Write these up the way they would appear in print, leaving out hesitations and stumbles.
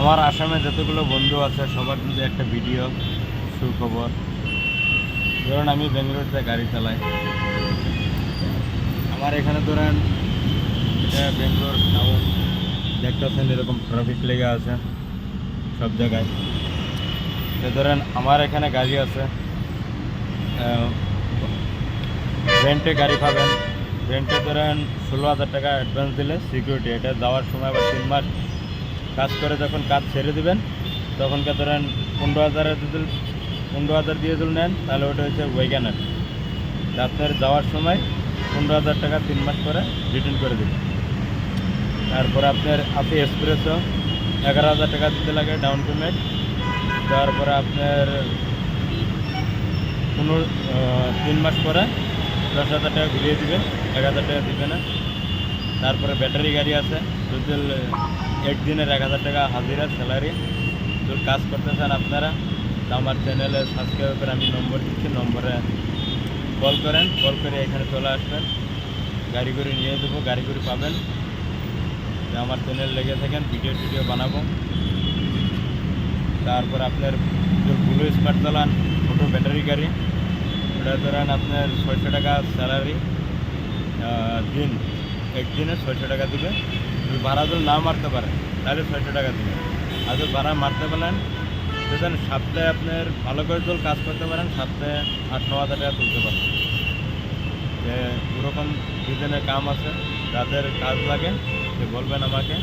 আমার আসামে যতগুলো বন্ধু আছে সবার যদি একটা ভিডিও সুখবর। ধরুন আমি বেঙ্গালুরুতে গাড়ি চালাই, আমার এখানে ধরেন এটা বেঙ্গালোর টাউন, দেখতেছেন এরকম ট্রাফিক লেগে আছে সব জায়গায়। তো ধরেন আমার এখানে গাড়ি আছে, রেন্টে গাড়ি পাবেন। রেন্টে ধরেন 16,000 টাকা অ্যাডভান্স দিলে সিকিউরিটি, এটা যাওয়ার সময় আবার 3 মাস কাজ করে যখন কাজ ছেড়ে দিবেন তখনকে ধরেন 15,000 দিয়ে যদি নেন তাহলে ওটা হচ্ছে ওয়েগানার। আপনার যাওয়ার সময় 15,000 টাকা 3 মাস পরে রিটার্ন করে দেবেন। তারপরে আপনার আপনি এক্সপ্রেসও 11,000 টাকা দিতে লাগে ডাউন পেমেন্ট। তারপরে আপনার 3 মাস পরে 10,000 টাকা ঘুরিয়ে দিবেন, 1,000 টাকা দিবে না। তারপরে ব্যাটারি গাড়ি আছে, যদি একদিনের 1,000 টাকা হাজিরা স্যালারি। যদি কাজ করতে চান আপনারা তো আমার চ্যানেলে সাবস্ক্রাইব করে আমি নম্বর দিচ্ছি, নম্বরে কল করেন, কল করে এখানে চলে আসবেন, গাড়ি করে নিয়ে দেবো, গাড়ি করে পাবেন। আমার চ্যানেল লেগে থাকেন, ভিডিও বানাবো। তারপর আপনার ব্লু স্মার্ট চালান, ছোটো ব্যাটারি গাড়ি, ওটা ধরেন আপনার 600 টাকা স্যালারি দিন, একদিনে 600 টাকা দিবে। যদি ভাড়া যদি না মারতে পারেন তাহলে 600 টাকা দিবে। আর যদি ভাড়া মারতে পারেন দেখেন সপ্তাহে আপনার ভালো করে যদি কাজ করতে পারেন সপ্তাহে 8-9 হাজার টাকা তুলতে পারেন। যে ওরকম দুজনের কাম আছে, যাদের কাজ লাগে সে বলবেন আমাকে,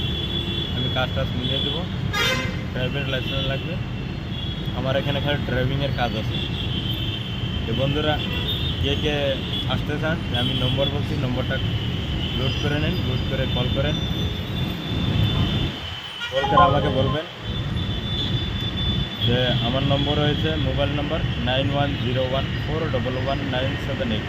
আমি কাজ মিলিয়ে দেবো। ড্রাইভিং লাইসেন্স লাগবে, আমার এখানে খালি ড্রাইভিংয়ের কাজ আছে। তো বন্ধুরা কে আসতে চান আমি নম্বর বলছি, নম্বরটা লোড করে নেন, লোড করে কল করেন, কল করে আমাকে বলবেন যে আমার নম্বর হয়েছে মোবাইল নম্বর 9101411978।